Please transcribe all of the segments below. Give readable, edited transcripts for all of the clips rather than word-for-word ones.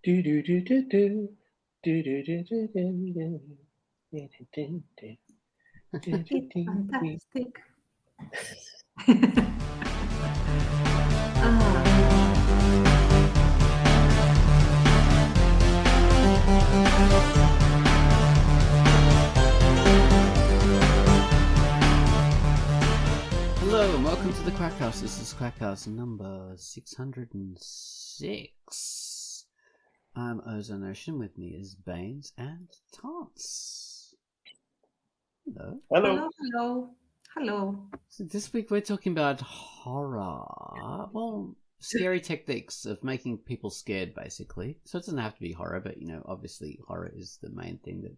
Do do do do do. Do do do do do do. It's fantastic. Ah, Hello and welcome to the Quackcast. This is Quackcast number 606. I'm Ozone Ocean. With me is Baines and Tance. Hello. Hello. hello, hello, hello. So this week we're talking about horror. Well, scary techniques of making people scared, basically. So it doesn't have to be horror, but obviously horror is the main thing that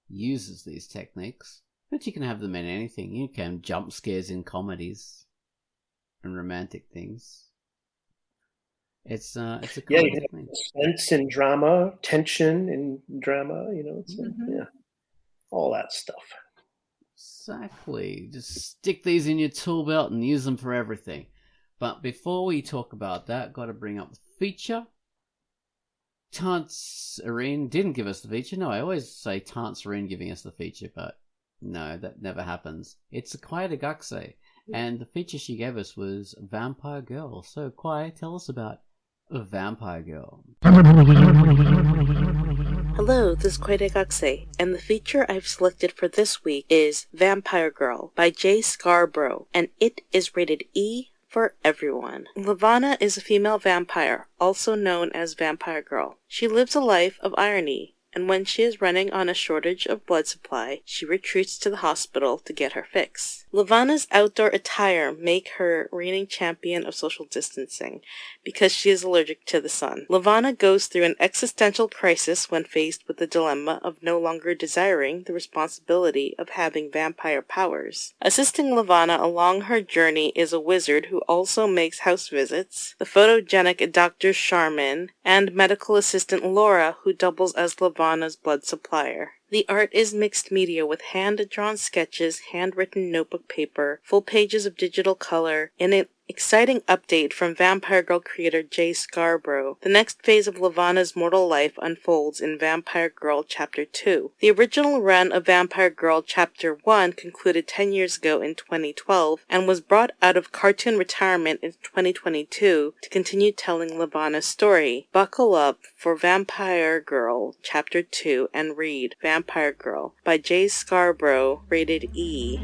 uses these techniques. But you can have them in anything. You can jump scares in comedies and romantic things. It's a Yeah, common you have technique. suspense and drama, tension and drama. Mhm. All that stuff. Exactly. Just stick these in your tool belt and use them for everything. But before we talk about that, got to bring up the feature. Tance Irene didn't give us the feature. No, I always say Tance Irene giving us the feature, but no, that never happens. It's Kwai de Gakse, and the feature she gave us was Vampire Girl. So, Kwai, tell us about Vampire Girl. Hello, this is Quackcast, and the feature I've selected for this week is Vampire Girl by Jay Scarborough, and it is rated E for everyone. Levana is a female vampire, also known as Vampire Girl. She lives a life of irony, and when she is running on a shortage of blood supply, she retreats to the hospital to get her fix. Levana's outdoor attire make her reigning champion of social distancing, because she is allergic to the sun. Levana goes through an existential crisis when faced with the dilemma of no longer desiring the responsibility of having vampire powers. Assisting Levana along her journey is a wizard who also makes house visits, the photogenic Dr. Charmin, and medical assistant Laura, who doubles as Levana's blood supplier. The art is mixed media with hand-drawn sketches, handwritten notebook paper, full pages of digital color, and an exciting update from Vampire Girl creator Jay Scarborough. The next phase of Levana's mortal life unfolds in Vampire Girl Chapter 2. The original run of Vampire Girl Chapter 1 concluded 10 years ago in 2012 and was brought out of cartoon retirement in 2022 to continue telling Levana's story. Buckle up for Vampire Girl Chapter 2 and read Vampire Girl by Jay Scarborough, rated E.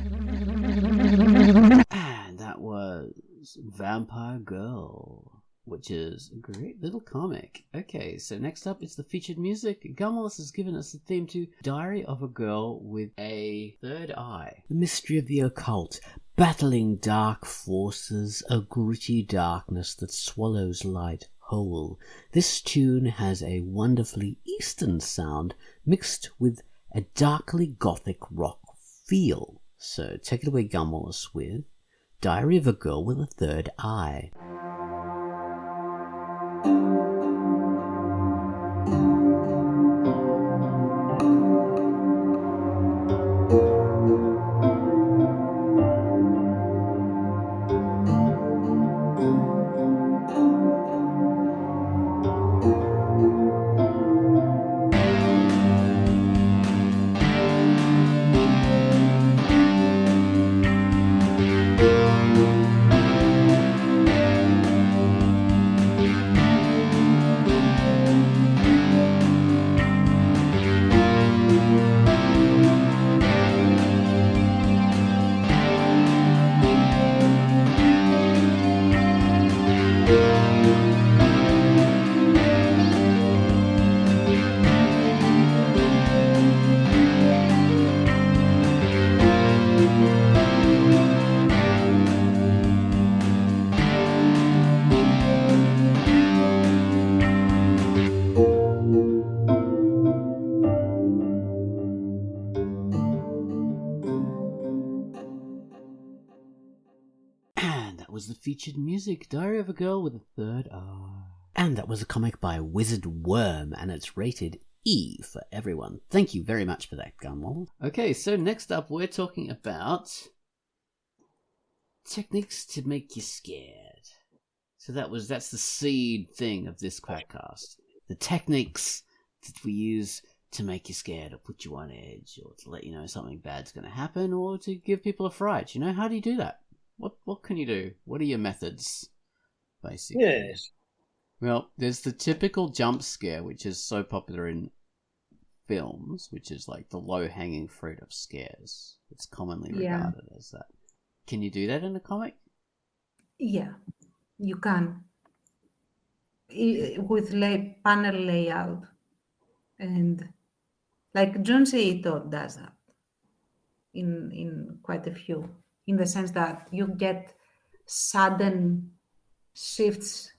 And that was Vampire Girl, which is a great little comic. Okay, so next up is the featured music. Gummalus has given us the theme to Diary of a Girl with a Third Eye. The mystery of the occult, battling dark forces, a gritty darkness that swallows light whole. This tune has a wonderfully Eastern sound mixed with a darkly gothic rock feel. So take it away, Gummalus, with Diary of a Girl with a Third Eye. And that was the featured music, Diary of a Girl with a Third Eye. And that was a comic by Wizard Worm, and it's rated E for everyone. Thank you very much for that, Gunwall. Okay, so next up we're talking about techniques to make you scared. So that's the seed thing of this Quackcast. The techniques that we use to make you scared or put you on edge or to let you know something bad's going to happen or to give people a fright. You know, how do you do that? What can you do? What are your methods, basically? Yes. Well, there's the typical jump scare, which is so popular in films, which is like the low-hanging fruit of scares. It's commonly Yeah. regarded as that. Can you do that in a comic? Yeah, you can. With panel layout. And like Junji Ito does that in quite a few, in the sense that you get sudden shifts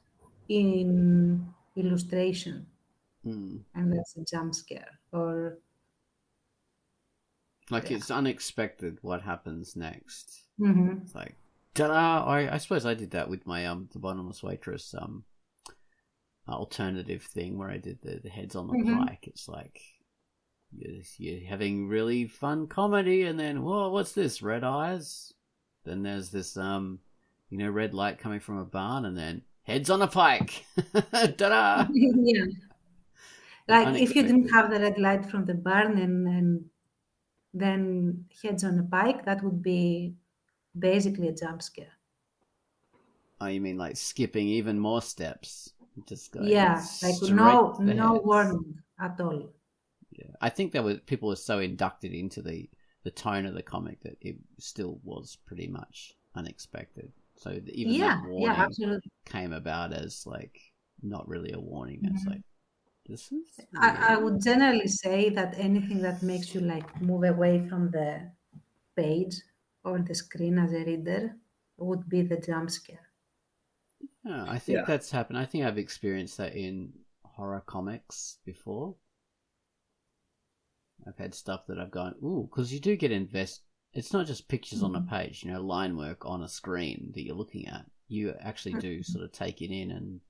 in illustration, Mm. and that's a jump scare. Or Like yeah. it's unexpected what happens next. Mm-hmm. It's like, ta-da! I suppose I did that with my The Bottomless Waitress alternative thing where I did the heads on the Mm-hmm. pike. It's like you're having really fun comedy, and then whoa, what's this? Red eyes. Then there's this red light coming from a barn, and then heads on a pike. Ta-da! Yeah. Like if you didn't Unexpected. have the red light from the barn and then heads on a pike, that would be basically a jump scare. Oh, you mean like skipping even more steps? Just going Yeah, like straight to the no heads. warning at all. Yeah, I think people were so inducted into the tone of the comic that it still was pretty much unexpected. So even that Yeah, warning absolutely. came about as like not really a warning. It's Mhm. like this is I weird. would generally say that anything that makes you like move away from the page or the screen as a reader would be the jump scare. Yeah, I think Yeah. that's happened. I think I've experienced that in horror comics before. I've had stuff that I've gone, ooh, because you do get It's not just pictures on a page, line work on a screen that you're looking at. You actually do sort of take it in, and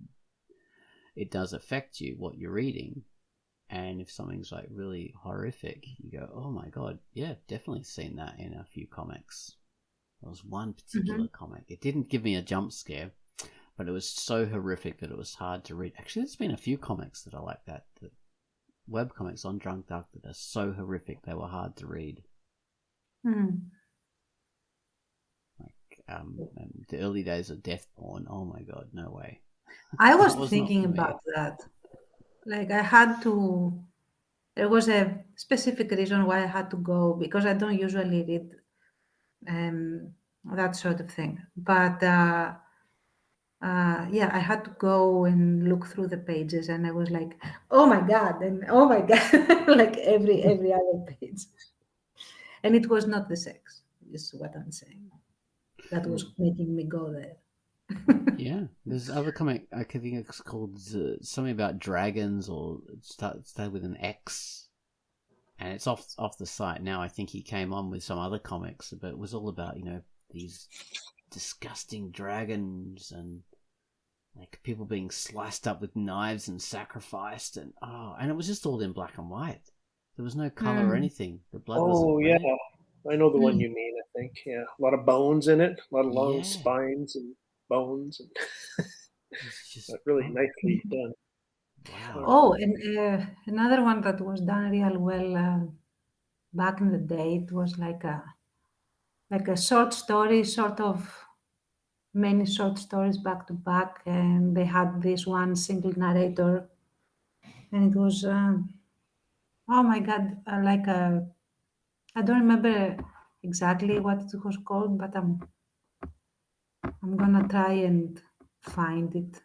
it does affect you what you're reading. And if something's like really horrific, you go, oh my god, yeah, definitely seen that in a few comics. There was one particular comic. It didn't give me a jump scare, but it was so horrific that it was hard to read. Actually, there's been a few comics that are like that web comics on Drunkduck that are so horrific they were hard to read. Mm. And the early days of Death Porn. Oh my god, no way. I was That was not thinking for me. about that. Like I had to, there was a specific reason why I had to go because I don't usually read that sort of thing. But yeah, I had to go and look through the pages, and I was like, "Oh my god!" and "Oh my god," like every other page. And it was not the sex, is what I'm saying. That was making me go there. Yeah, there's other comic. I think it's called something about dragons, or it started with an X, and it's off the site now. I think he came on with some other comics, but it was all about these disgusting dragons and like people being sliced up with knives and sacrificed, and it was just all in black and white. There was no color or Mm. anything. The blood Oh, wasn't yeah. red. I know the one Mm. you mean, I think. Yeah. A lot of bones in it, a lot of long Yeah, spines and bones. And it's just but really nicely done. wow. Oh, and another one that was done real well back in the day. It was like a short story, sort of many short stories back to back, and they had this one single narrator, and it was oh my god, like a I don't remember exactly what it was called, but I'm gonna try and find it.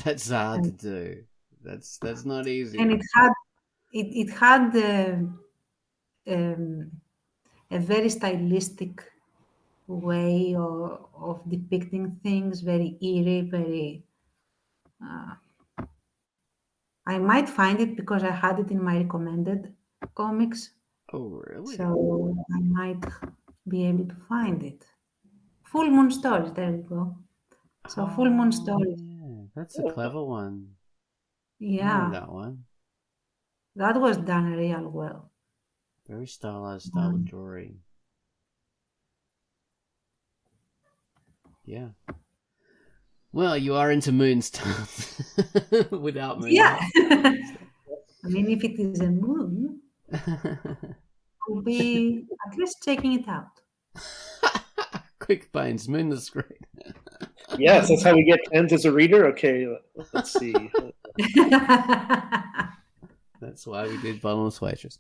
That's hard to And, do. That's not and easy. it had um, a very stylistic way of depicting things, very eerie, very. I might find it because I had it in my recommended comics, Oh, really? so I might be able to find it. Full Moon Stories, there we go. So Full Moon Oh, Stories, yeah. That's a Oh, clever one. I know yeah, that one. that was done real well. Very stylized style of Um, drawing. Yeah. Well, you are into moon stars without moon. Yeah. I mean, if it is a moon, I'll be at least checking it out. Quick Bones, moon is great. Yes, that's how we get 10s as a reader. Okay, let's see. That's why we did Bottomless Waitress.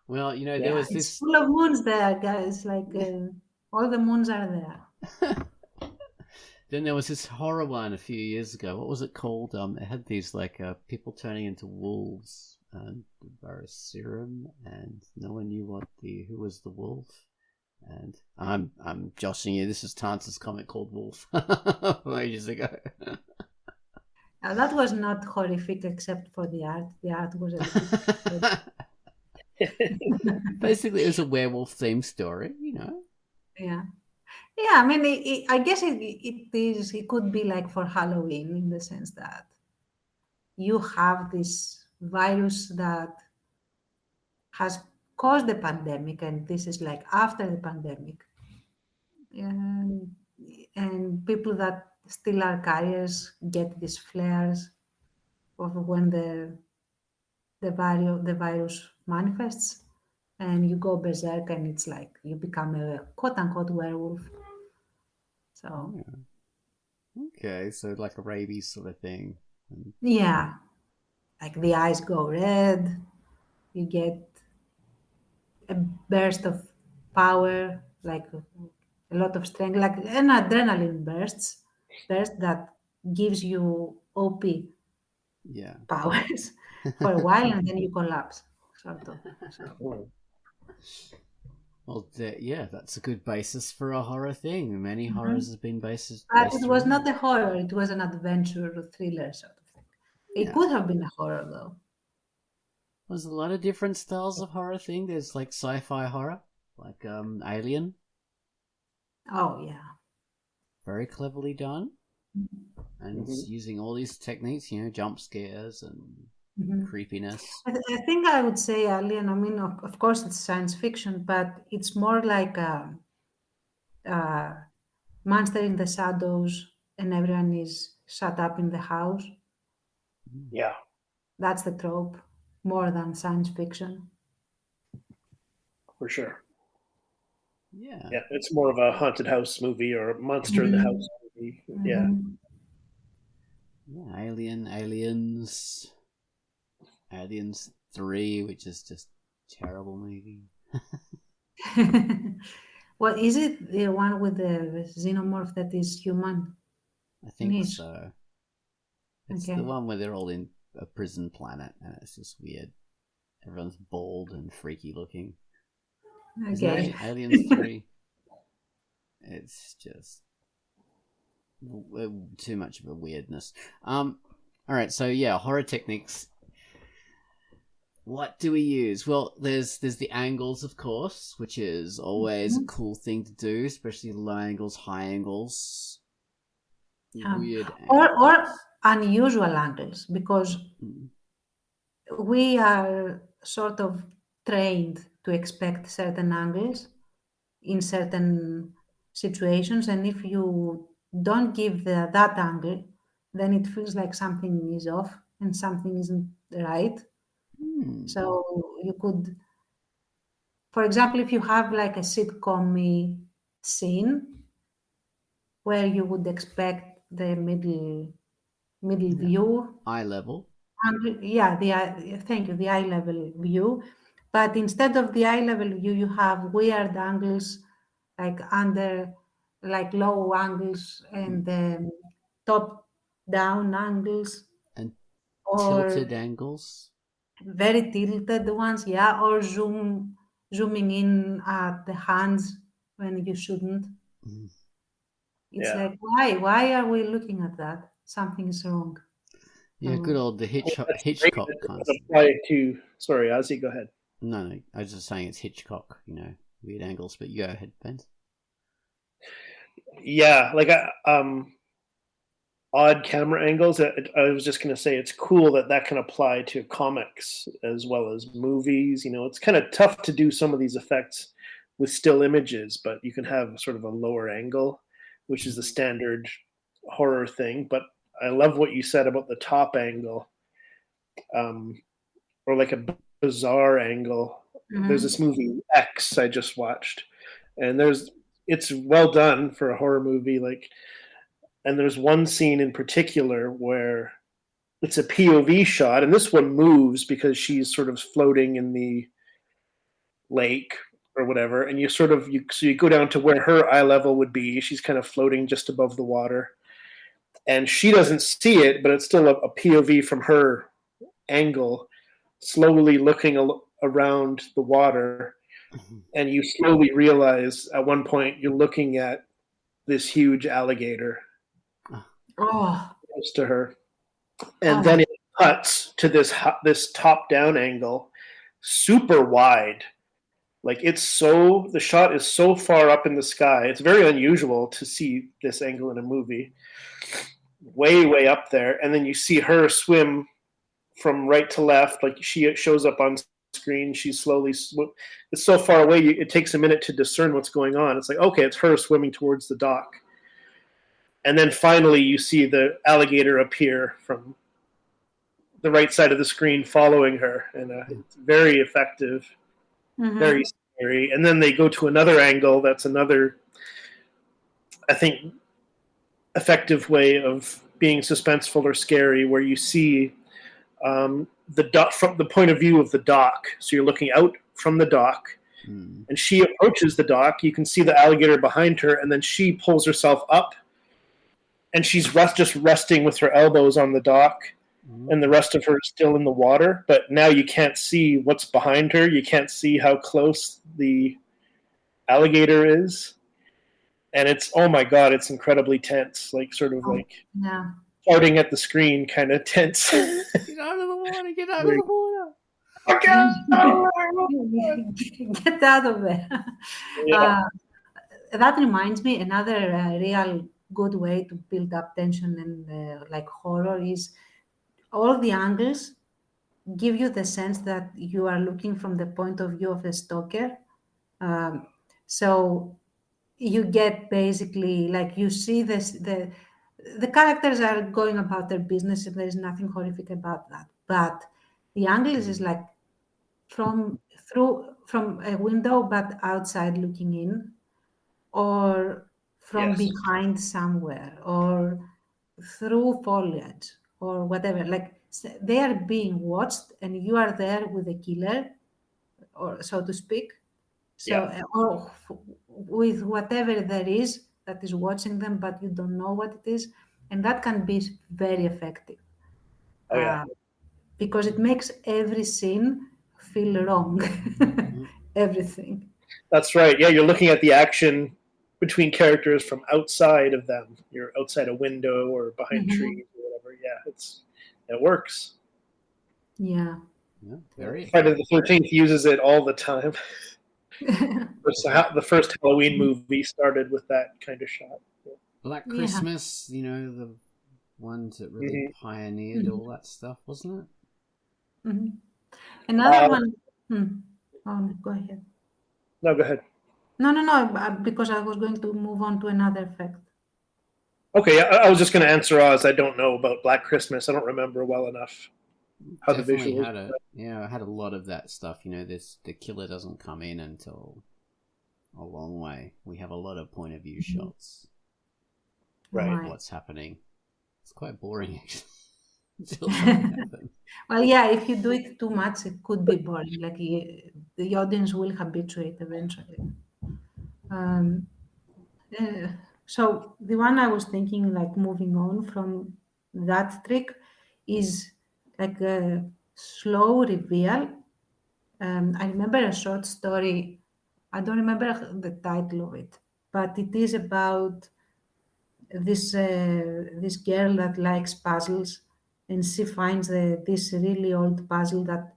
Well, you know, Yeah, there was It's this. full of moons there, guys. Like all the moons are there. Then there was this horror one a few years ago. What was it called? It had these like people turning into wolves and the virus serum, and no one knew who was the wolf. And I'm joshing you. This is Tance's comic called Wolf ages ago. That was not horrific except for the art. The art was a little bit... Basically, it was a werewolf themed story, you know. Yeah. Yeah, I mean, I guess it could be like for Halloween in the sense that you have this virus that has caused the pandemic, and this is like after the pandemic. And people that still are carriers get these flares of when the virus manifests, and you go berserk, and it's like you become a quote-unquote werewolf. So Okay, so like a rabies sort of thing. yeah, like the eyes go red, you get a burst of power, like a lot of strength, like an adrenaline burst that gives you OP Yeah. powers for a while, and then you collapse, sort of. So, Well, yeah, that's a good basis for a horror thing. Many horrors have been based. but it was not a horror; it was an adventure thriller sort of thing. It Yeah. could have been a horror, though. There's a lot of different styles of horror thing. There's like sci-fi horror, like Alien, Oh yeah. very cleverly done, and it's using all these techniques, you know, jump scares and creepiness. I think I would say Alien. I mean, of course, it's science fiction, but it's more like a monster in the shadows, and everyone is shut up in the house. yeah, That's the trope, more than science fiction. for sure. Yeah. Yeah, it's more of a haunted house movie or a monster in the house movie. Yeah. Yeah, Aliens 3, which is just a terrible movie. Well, is it the one with the xenomorph that is human? I think Niche. so. It's Okay. the one where they're all in a prison planet, and it's just weird. Everyone's bald and freaky looking. Isn't Okay. Aliens 3? It's just too much of a weirdness. All right, so yeah, horror techniques. What do we use? Well, there's the angles, of course, which is always a cool thing to do, especially low angles, high angles, weird Or angles. unusual angles, because we are sort of trained to expect certain angles in certain situations, and if you don't give that angle, then it feels like something is off and something isn't right. So you could, for example, if you have like a sitcom scene where you would expect the middle view, Eye level. yeah, thank you, the eye level view. But instead of the eye level view, you have weird angles, like low angles and top down angles, And or tilted angles. very tilted ones, yeah, or zooming in at the hands when you shouldn't. It's Yeah. like, why are we looking at that? Something is wrong. Yeah, good old the That's great. Hitchcock It kind of. doesn't apply to. Sorry, Ozzy, go ahead. No, I was just saying it's Hitchcock, you know, weird angles. But you go ahead, Ben. Yeah, like odd camera angles. I was just going to say it's cool that can apply to comics as well as movies. You know, it's kind of tough to do some of these effects with still images, but you can have sort of a lower angle, which is the standard horror thing, but I love what you said about the top angle, or like a bizarre angle. There's this movie X I just watched, and it's well done for a horror movie. Like, and there's one scene in particular where it's a POV shot, and this one moves because she's sort of floating in the lake or whatever, and you go down to where her eye level would be. She's kind of floating just above the water, and she doesn't see it, but it's still a POV from her angle, slowly looking around the water, and you slowly realize at one point you're looking at this huge alligator close to her, and then it cuts to this top down angle, super wide. Like the shot is so far up in the sky. It's very unusual to see this angle in a movie. Way, way up there. And then you see her swim from right to left. Like she shows up on screen. She's slowly, it's so far away. It takes a minute to discern what's going on. It's like, okay, it's her swimming towards the dock. And then finally you see the alligator appear from the right side of the screen following her. And it's very effective. Very scary. And then they go to another angle. That's another, I think, effective way of being suspenseful or scary, where you see the dock from the point of view of the dock. So you're looking out from the dock, and she approaches the dock. You can see the alligator behind her, and then she pulls herself up, and she's just resting with her elbows on the dock. And the rest of her is still in the water, but now you can't see what's behind her. You can't see how close the alligator is. And it's, oh my God, it's incredibly tense, like sort of like farting at the screen kind of tense. Get out of the water, get out of the water. Get out of there. Yeah. That reminds me, another real good way to build up tension and like horror is all the angles give you the sense that you are looking from the point of view of the stalker. So you get basically like you see the characters are going about their business, and there is nothing horrific about that. But the angle is like from a window, but outside looking in, or from behind somewhere, or through foliage, or whatever. Like they are being watched, and you are there with the killer, or so to speak. So, or with whatever there is that is watching them, but you don't know what it is, and that can be very effective. Because it makes every scene feel wrong. Everything. That's right. Yeah, you're looking at the action between characters from outside of them. You're outside a window or behind trees or whatever. Yeah, it works. Yeah. Very. Friday the 13th uses it all the time. The first Halloween movie started with that kind of shot. Black Christmas, the ones that really pioneered all that stuff, wasn't it? Another one. Oh, go ahead. No, go ahead. No, because I was going to move on to another effect. Okay, I was just going to answer Oz. I don't know about Black Christmas. I don't remember well enough how Definitely the visuals. had a lot of that stuff. The killer doesn't come in until a long way. We have a lot of point of view shots. Right. What's happening? It's quite boring actually. Until something happens. Well, yeah, if you do it too much, it could be boring. Like the audience will habituate eventually. So the one I was thinking, like moving on from that trick, is like a slow reveal. I remember a short story. I don't remember the title of it, but it is about this girl that likes puzzles, and she finds this really old puzzle that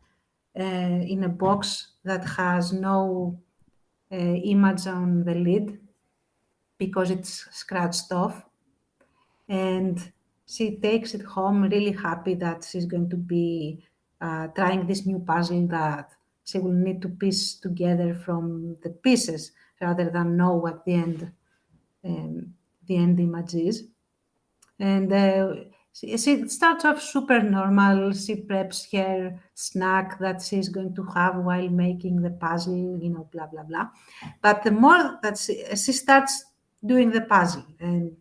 in a box that has no image on the lid because it's scratched off, and she takes it home really happy that she's going to be trying this new puzzle that she will need to piece together from the pieces rather than know what the end image is. And it starts off super normal. She preps her snack that she's going to have while making the puzzle, blah, blah, blah. But the more that she starts doing the puzzle, and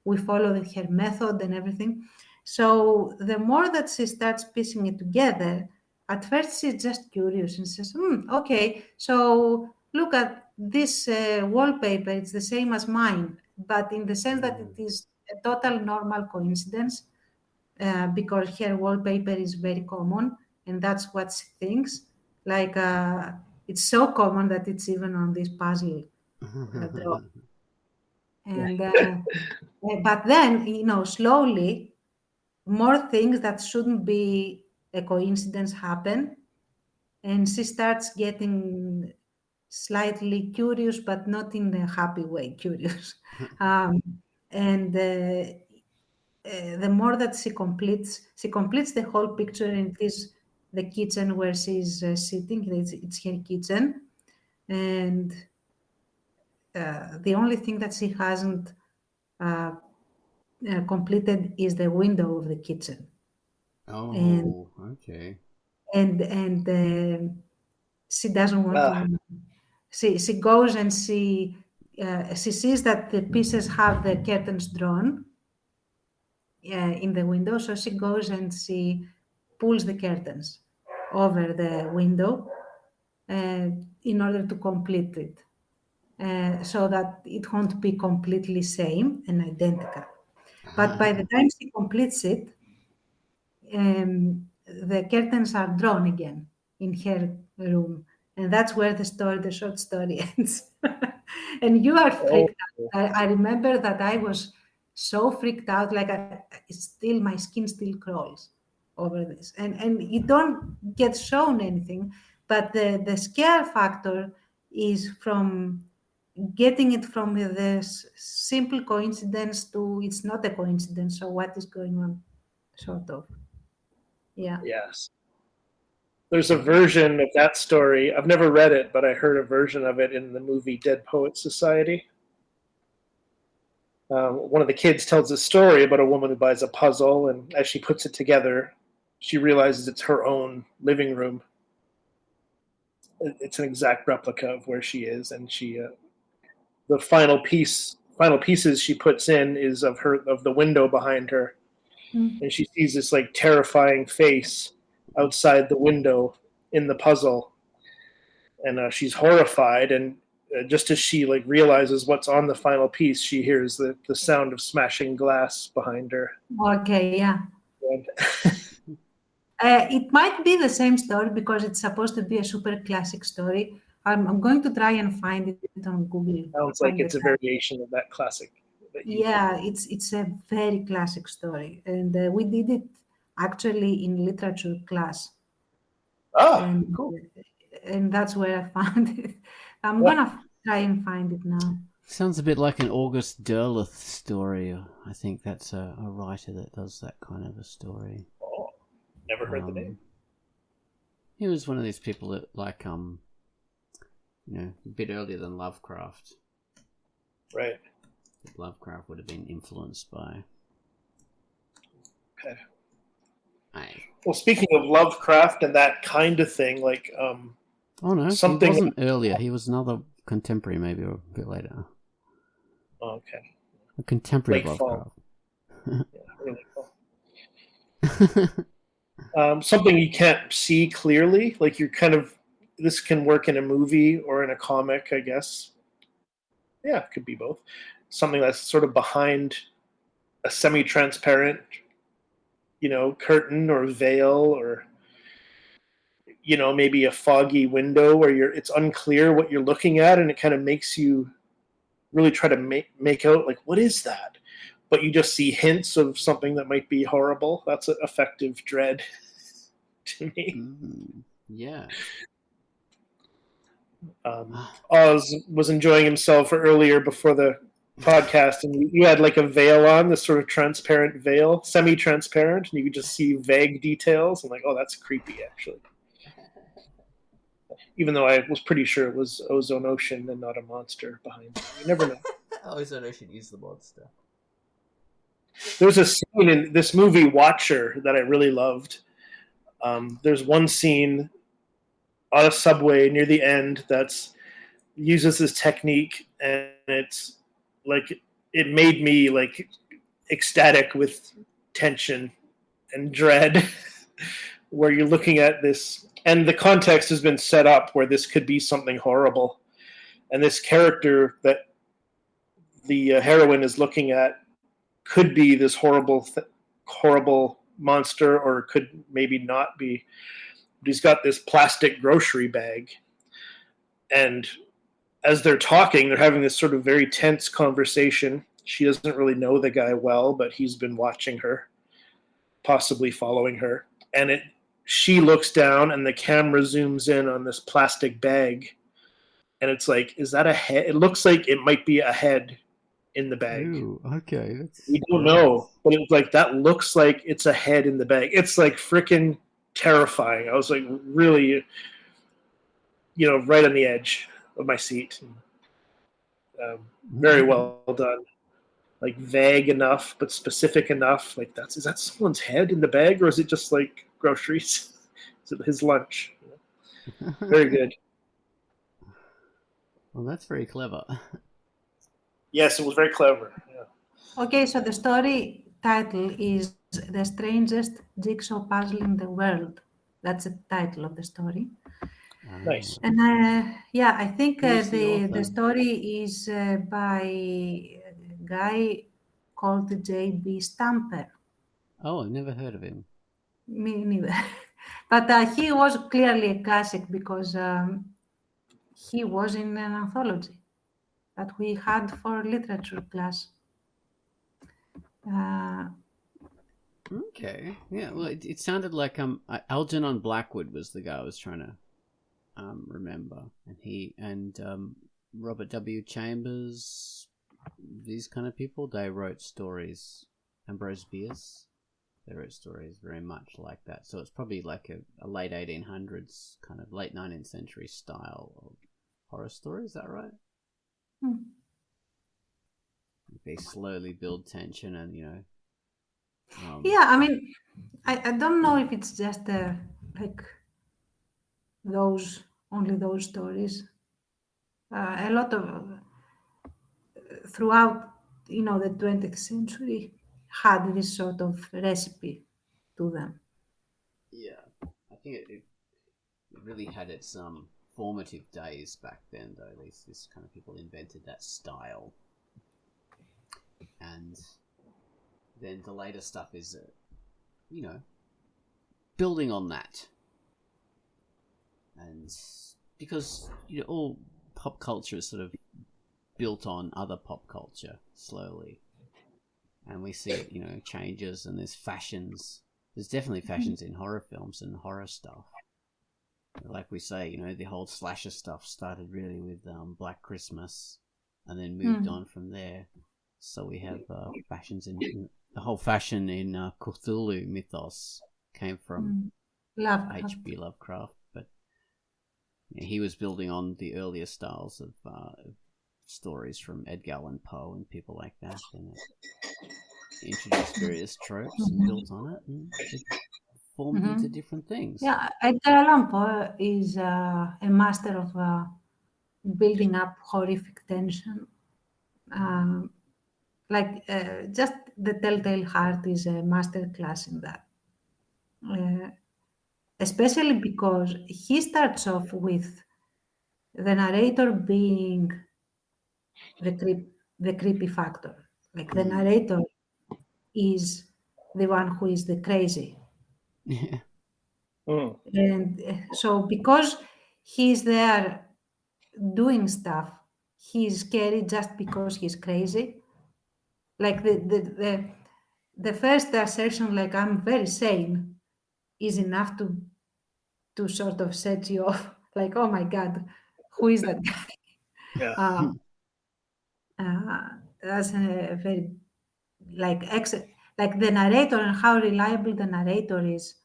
we follow her method and everything. So the more that she starts piecing it together, at first she's just curious and says, okay, so look at this wallpaper, it's the same as mine, but in the sense that it is a total normal coincidence, because her wallpaper is very common, and that's what she thinks. Like, it's so common that it's even on this puzzle draw. And but then, slowly, more things that shouldn't be a coincidence happen, and she starts getting slightly curious, but not in a happy way, curious. um, and the more that she completes the whole picture, and it is the kitchen where she's sitting. It's her kitchen, and the only thing that she hasn't uh, completed is the window of the kitchen. And Oh, okay. she doesn't want to. She goes and she sees that the pieces have the curtains drawn in the window, so she goes and she pulls the curtains over the window in order to complete it, so that it won't be completely same and identical. But by the time she completes it, the curtains are drawn again in her room, and that's where the short story ends. And you are freaked out. I remember that I was so freaked out, like my skin still crawls over this, and you don't get shown anything, but the scare factor is from getting it from this simple coincidence to it's not a coincidence. So what is going on, sort of. Yeah. Yes. There's a version of that story. I've never read it, but I heard a version of it in the movie Dead Poets Society. One of the kids tells a story about a woman who buys a puzzle, and as she puts it together, she realizes it's her own living room. It's an exact replica of where she is, and the final pieces she puts in is of the window behind her, and she sees this like terrifying face outside the window in the puzzle, and she's horrified. And just as she like realizes what's on the final piece, she hears the sound of smashing glass behind her. Okay, yeah. And It might be the same story because it's supposed to be a super classic story. I'm going to try and find it on Google. sounds like it's a variation of that classic. Yeah, it's a very classic story, and we did it actually in literature class, and Cool. and that's where I found it. I'm Yeah. gonna try and find it now. Sounds a bit like an August Derleth story. I think that's a writer that does that kind of a story. Oh, never heard the name. He was one of these people that, like, a bit earlier than Lovecraft. Right. That Lovecraft would have been influenced by. Okay. Aye. Well, speaking of Lovecraft and that kind of thing, like Oh no, something he wasn't earlier. He was another contemporary, maybe, or a bit later. Oh, okay. A contemporary Late Lovecraft. Yeah, really cool. Something you can't see clearly, like this can work in a movie or in a comic, I guess. Yeah, it could be both. Something that's sort of behind a semi-transparent, curtain or veil, or maybe a foggy window where it's unclear what you're looking at, and it kind of makes you really try to make out, like, what is that? But you just see hints of something that might be horrible. That's an effective dread to me. Yeah. Oz was enjoying himself earlier before the podcast, and you had like a veil on, this sort of transparent veil, semi-transparent, and you could just see vague details. I'm like, oh, that's creepy, actually. Even though I was pretty sure it was Ozone Ocean and not a monster behind it. You never know. Ozone Ocean is the monster. There's a scene in this movie Watcher that I really loved. There's one scene on a subway near the end that's uses this technique, and it's like it made me like ecstatic with tension and dread, where you're looking at this, and the context has been set up where this could be something horrible, and this character that the heroine is looking at could be this horrible monster, or could maybe not be. But he's got this plastic grocery bag, and as they're talking, they're having this sort of very tense conversation. She doesn't really know the guy well, but he's been watching her, possibly following her. And she looks down, and the camera zooms in on this plastic bag, and it's like, is that a head? It looks like it might be a head in the bag. Ooh, okay. We don't know, but it's like that looks like it's a head in the bag. It's like freaking terrifying. I was like really, right on the edge of my seat. Very well done. Like vague enough, but specific enough. Like is that someone's head in the bag, or is it just like groceries? Is it his lunch? Very good. Well, that's very clever. Yes, it was very clever. Yeah. Okay, so the story title is The Strangest Jigsaw Puzzle in the World. That's the title of the story. Nice. And I think Who's the author? the story is by a guy called J.B. Stamper. Oh, I've never heard of him. Me neither. But he was clearly a classic because he was in an anthology that we had for literature class. Okay. Yeah. Well, it sounded like Algernon Blackwood was the guy I was trying to remember, and he and Robert W. Chambers, these kind of people, they wrote stories. Ambrose Bierce, they wrote stories very much like that. So it's probably like a late 1800s kind of late 19th century style of horror story. Is that right? They slowly build tension, and Yeah, I mean, I don't know if it's just like only those stories. A lot of throughout, the 20th century had this sort of recipe to them. Yeah, I think it really had its formative days back then, though. This kind of people invented that style, and then the later stuff is, building on that, and because all pop culture is sort of built on other pop culture slowly, and we see it, changes, and there's fashions. There's definitely fashions in horror films and horror stuff. Like we say, the whole slasher stuff started really with Black Christmas, and then moved on from there. So we have fashions in the whole fashion in Cthulhu mythos came from H.P. Lovecraft, but he was building on the earlier styles of stories from Edgar Allan Poe and people like that, and it introduced various tropes and built on it, and it formed into different things. Yeah, Edgar Allan Poe is a master of building up horrific tension. Just The Telltale Heart is a master class in that. Especially because he starts off with the narrator being the creepy factor. Like the narrator is the one who is the crazy. Yeah. And so because he's there doing stuff, he's scary just because he's crazy. Like the first assertion, like I'm very sane, is enough to sort of set you off. Like, oh my God, who is that guy? Yeah. That's a very like the narrator and how reliable the narrator is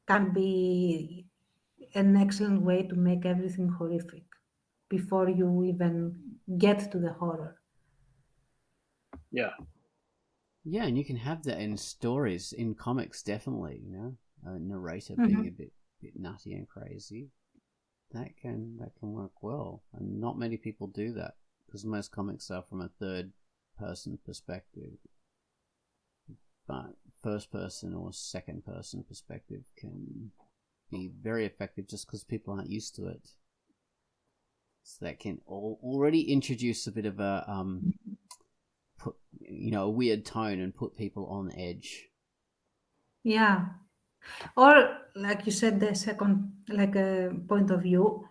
can be an excellent way to make everything horrific before you even get to the horror. Yeah. Yeah, and you can have that in stories, in comics, definitely. You know, a narrator Mhm. being a bit nutty and crazy. That can work well, and not many people do that because most comics are from a third person perspective. But first person or second person perspective can be very effective just because people aren't used to it. So that can already introduce a bit of a put a weird tone and put people on edge. Yeah. Or, like you said, the second, like point of view,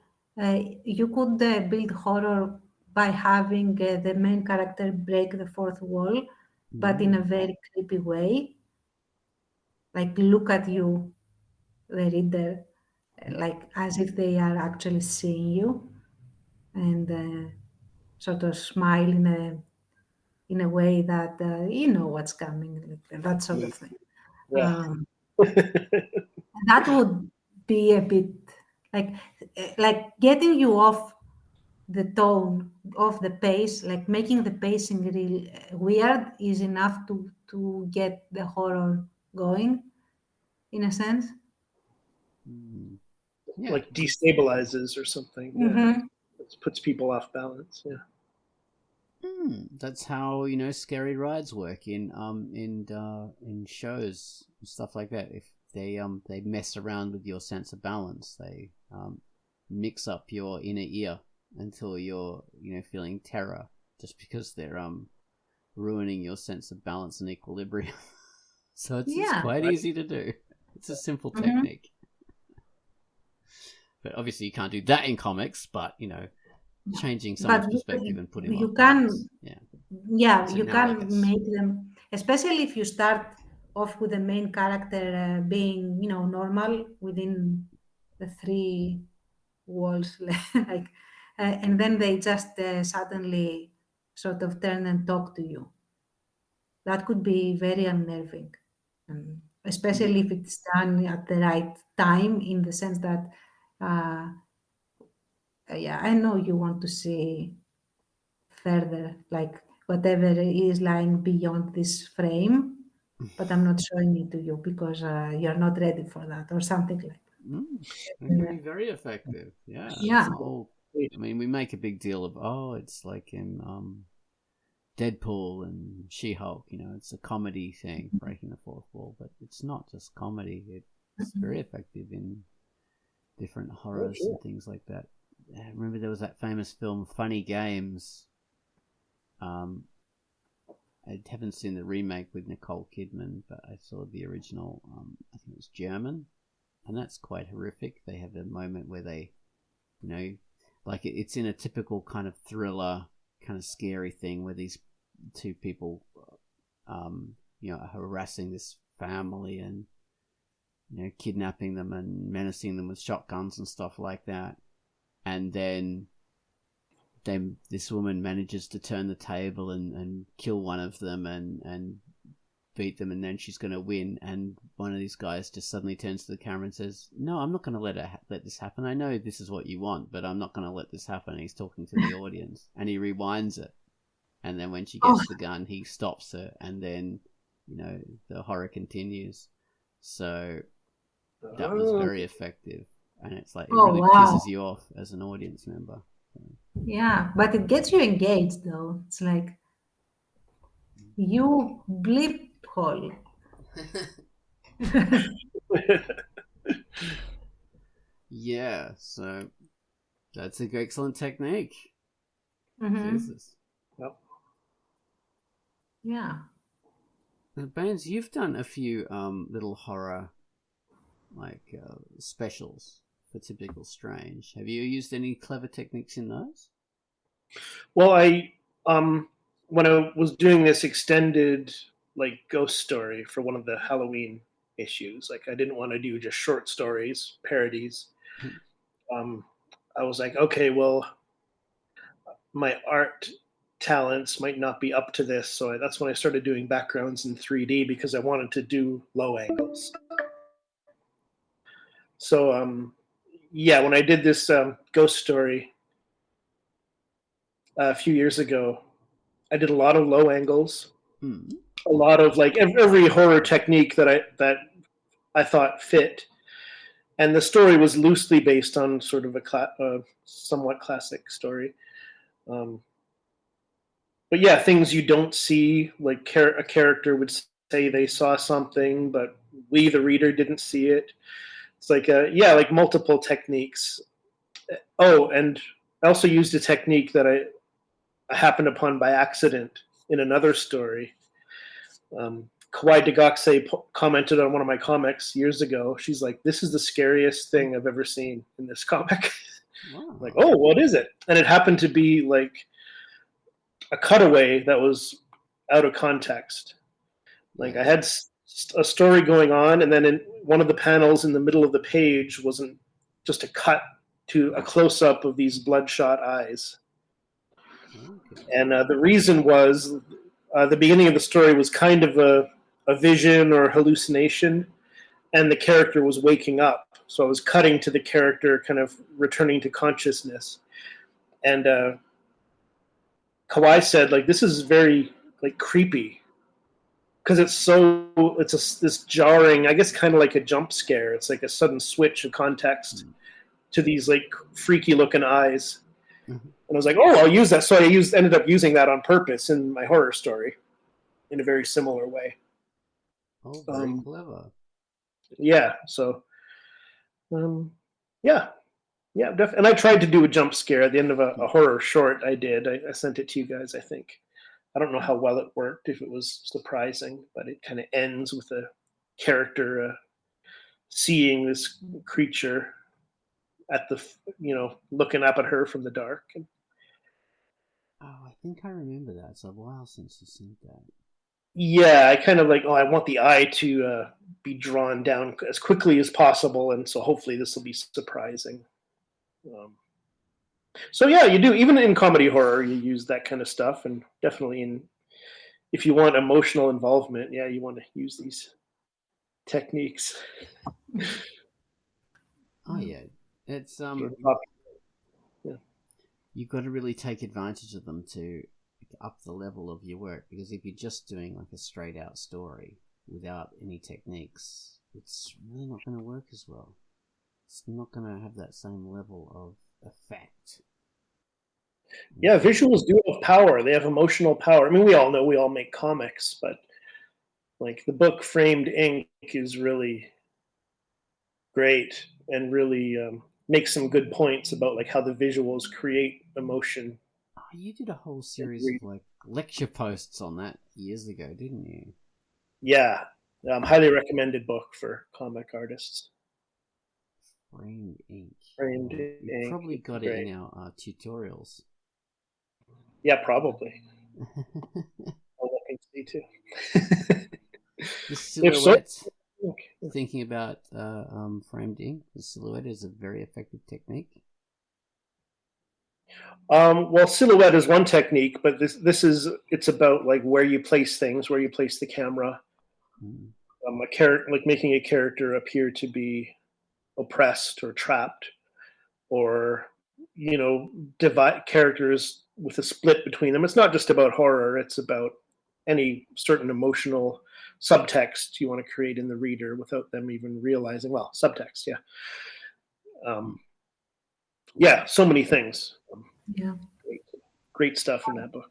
you could build horror by having the main character break the fourth wall, but in a very creepy way. Like look at you, the reader, like as if they are actually seeing you, and sort of smile in a way that you know what's coming, like that sort of thing. Yeah. Um, that would be a bit like getting you off the tone, off the pace, like making the pacing real weird is enough to get the horror going, in a sense. Mm. Yeah. Like destabilizes or something. Yeah. Mm-hmm. It puts people off balance. Yeah. That's how scary rides work in shows and stuff like that. If they mess around with your sense of balance, they mix up your inner ear until you're feeling terror just because they're ruining your sense of balance and equilibrium. So it's Yeah. quite easy to do. It's a simple Mm-hmm. technique. But obviously you can't do that in comics, but changing someone's perspective and putting them you off can balance. yeah, It's you can analogous. make them, especially if you start off with the main character being normal within the three walls, like and then they just suddenly sort of turn and talk to you. That could be very unnerving, especially if it's done at the right time, in the sense that uh, yeah, I know you want to see further, like whatever is lying beyond this frame, but I'm not showing it to you because you're not ready for that, or something like It can that. be very effective. Yeah, it's Yeah. the whole. I mean, we make a big deal of it's like in Deadpool and She-Hulk. It's a comedy thing, breaking the fourth wall, but it's not just comedy. It's very effective in different horrors and things like that. I remember there was that famous film Funny Games. I haven't seen the remake with Nicole Kidman, but I saw the original. I think it was German, and that's quite horrific. They have a moment where they, like it's in a typical kind of thriller, kind of scary thing where these two people, are harassing this family and, kidnapping them and menacing them with shotguns and stuff like that, and then this woman manages to turn the table and kill one of them and beat them, and then she's going to win, and one of these guys just suddenly turns to the camera and says, no, I'm not going to let this happen. I know this is what you want, but I'm not going to let this happen. And he's talking to the audience, and he rewinds it, and then when she gets the gun, he stops her, and then the horror continues. So that was very effective, and it's like it really pisses you off as an audience member. Yeah, but it gets you engaged, though. It's like, you bleep hole. Yeah, so that's an excellent technique. Mm-hmm. Jesus. Well, Yeah. Now, Baines, you've done a few little horror specials for Typical Strange. Have you used any clever techniques in those? well, I when I was doing this extended like ghost story for one of the Halloween issues, like I didn't want to do just short stories, parodies. I was like, okay, well, my art talents might not be up to this, so that's when I started doing backgrounds in 3D because I wanted to do low angles. So yeah, when I did this ghost story a few years ago, I did a lot of low angles. a lot of like every horror technique that I thought fit, and the story was loosely based on sort of a somewhat classic story. But yeah, things you don't see, like a character would say they saw something, but we, the reader, didn't see it. It's like like multiple techniques. Oh, and I also used a technique that I happened upon by accident in another story. Kawaii Degakse commented on one of my comics years ago. She's like, "This is the scariest thing I've ever seen in this comic." Wow. Like, oh, what is it? And it happened to be like a cutaway that was out of context. Like, I had a story going on, and then in one of the panels in the middle of the page wasn't just a cut to a close-up of these bloodshot eyes. Okay. And the reason was the beginning of the story was kind of a vision or hallucination, and the character was waking up. So I was cutting to the character kind of returning to consciousness. And Kawaii said, like, this is very like creepy because it's this jarring, I guess, kind of like a jump scare. It's like a sudden switch of context to these like freaky looking eyes. Mm-hmm. And I was like, oh, I'll use that. So I ended up using that on purpose in my horror story in a very similar way. Oh, very clever. Yeah. So, yeah, definitely. And I tried to do a jump scare at the end of a horror short. I did. I sent it to you guys, I think. I don't know how well it worked, if it was surprising, but it kind of ends with a character seeing this creature at the, looking up at her from the dark. Oh, I think I remember that. It's a while since you sent that. Yeah, I kind of like, I want the eye to be drawn down as quickly as possible, and so hopefully this will be surprising. So yeah, you do. Even in comedy horror, you use that kind of stuff, and definitely if you want emotional involvement, yeah, you want to use these techniques. Oh yeah, it's Yeah. You've got to really take advantage of them to up the level of your work, because if you're just doing like a straight out story without any techniques, it's really not going to work as well. It's not going to have that same level of effect. Yeah, visuals do have power. They have emotional power. I mean, we all know, we all make comics, but like the book Framed Ink is really great and really makes some good points about like how the visuals create emotion. Oh, you did a whole series of like lecture posts on that years ago, didn't you? Yeah, highly recommended book for comic artists. Framed Ink. Framed You Ink. probably got it in our tutorials. Yeah, probably. I'll look and see too. The silhouette. So, thinking about framed ink, the silhouette is a very effective technique. Well, silhouette is one technique, but it's about like where you place things, where you place the camera. A character, like making a character appear to be oppressed or trapped, or divide characters with a split between them. It's not just about horror; it's about any certain emotional subtext you want to create in the reader without them even realizing. Well, subtext, yeah. Yeah, so many things. Yeah. Great stuff in that book.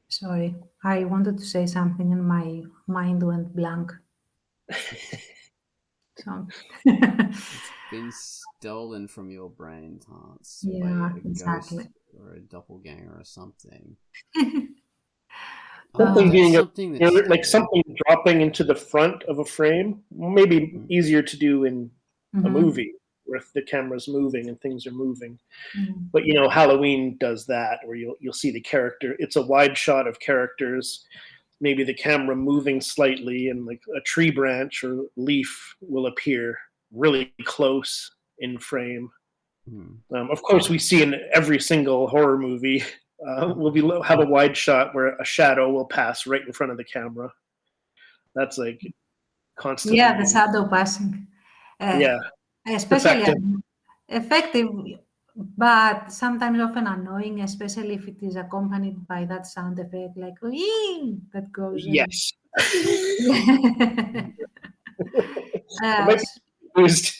Sorry, I wanted to say something and my mind went blank. So. It's been stolen from your brain, Hans. Yeah, by a exactly. ghost or a doppelganger or something. Something being like something dropping into the front of a frame, maybe easier to do in a movie where if the camera's moving and things are moving. But Halloween does that, where you'll see the character. It's a wide shot of characters, maybe the camera moving slightly, and like a tree branch or leaf will appear really close in frame. Of course, we see in every single horror movie. We'll have a wide shot where a shadow will pass right in front of the camera. That's like constantly. Yeah, the shadow passing. Yeah, Especially effective but sometimes often annoying, especially if it is accompanied by that sound effect, like "Wing," that goes. Yes. It Uh, might be used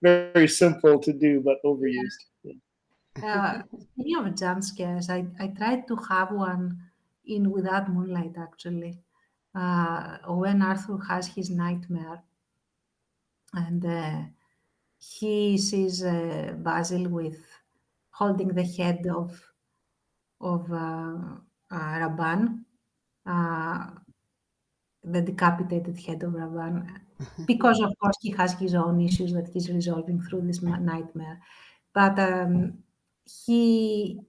very simple to do, but overused. Speaking of jump scares, I tried to have one in Without Moonlight actually. When Arthur has his nightmare and he sees Basil with holding the head of Raban, uh, the decapitated head of Raban, because of course he has his own issues that he's resolving through this nightmare. But he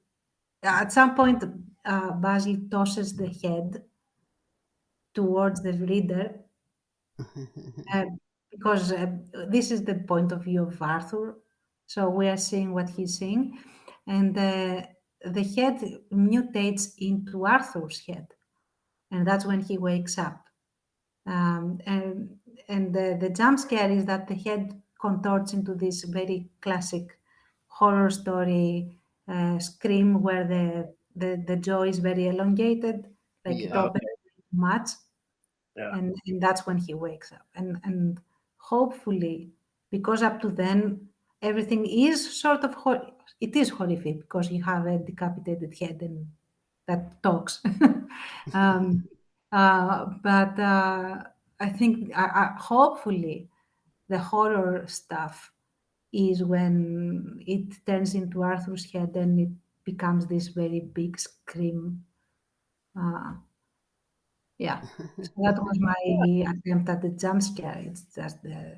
at some point, Basil tosses the head towards the reader uh, because this is the point of view of Arthur. So we are seeing what he's seeing. And the head mutates into Arthur's head. And that's when he wakes up. And the jump scare is that the head contorts into this very classic horror story scream where the jaw is very elongated, like it Yeah. opens too much, Yeah. and that's when he wakes up. And hopefully, because up to then everything is sort of it is horrific because you have a decapitated head and that talks. um, but I think hopefully the horror stuff is when it turns into Arthur's head and it becomes this very big scream. Uh, yeah, so that was my attempt at the jump scare. It's just the That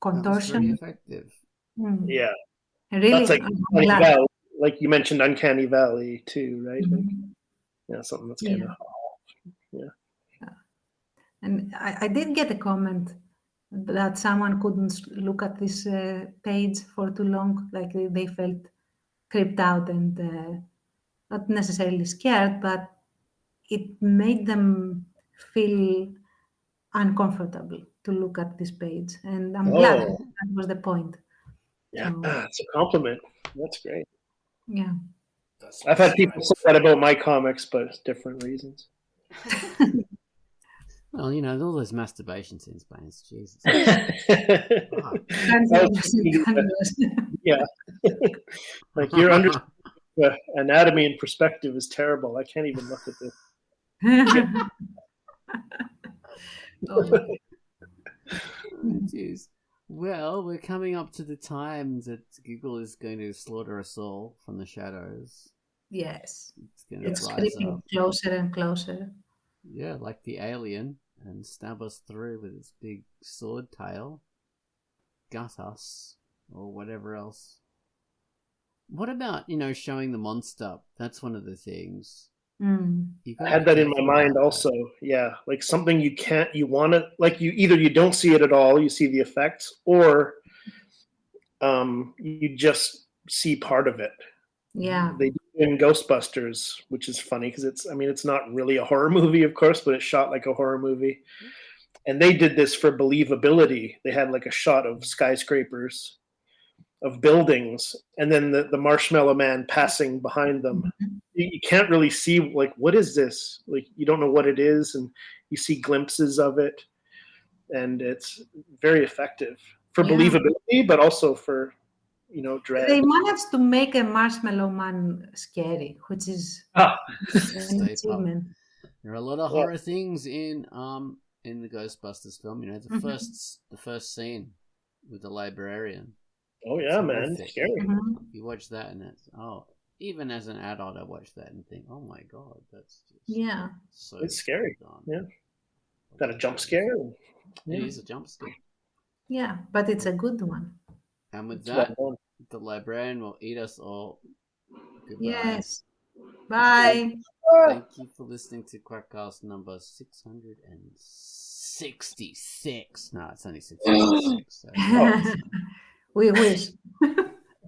was very contortion. effective. Yeah. Really, That's like I'm Uncanny glad. Valley. Like you mentioned Uncanny Valley too, right? Like, Mhm. yeah, something that's Yeah. kind of yeah. And I did get a comment that someone couldn't look at this page for too long, like they felt creeped out and not necessarily scared, but it made them feel uncomfortable to look at this page. And I'm glad Oh, that was the point. yeah. So, It's a compliment. That's great. yeah. That's I've had people say that about my comics, but different reasons. Well, you know, all those masturbation scenes, Baines. Jesus. Fuck. Yeah. Like your understanding of anatomy and perspective is terrible. I can't even look at this. Oh, Jeez. Well, we're coming up to the time that Google is going to slaughter us all from the shadows. yes. It's going to It's rise creeping up. closer and closer. Yeah, like the alien, and stab us through with its big sword tail. Gut us, or whatever else. What about, you know, showing the monster? That's one of the things. Mm. You I got to had be that in my careful mind about also. Yeah. Like something you want to, like you don't see it at all, you see the effects, or you just see part of it. Yeah. They do it in Ghostbusters, which is funny because it's not really a horror movie, of course, but it's shot like a horror movie. And they did this for believability. They had like a shot of skyscrapers, of buildings, and then the marshmallow man passing behind them. You can't really see, like, what is this? Like, you don't know what it is, and you see glimpses of it, and it's very effective for Yeah. believability, but also for dread. They managed to make a marshmallow man scary, which is Ah, an Stay puft. achievement. There are a lot of Yeah. horror things in the Ghostbusters film. You know, the first scene with the librarian. Oh It's yeah, man, horrific. scary. You watch that and it's even as an adult, I watch that and think, oh my god, that's just Yeah. so It's scary. done. Yeah, got a jump scare. It Yeah, is a jump scare. Yeah, but it's a good one. And with it's that, well done. the librarian will eat us all. Goodbye. Yes. Bye. Thank you for listening to Quackcast number 666. No, it's only 666. So We wish.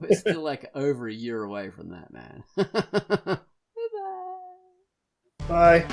we're still like over a year away from that, man. Bye-bye. Bye.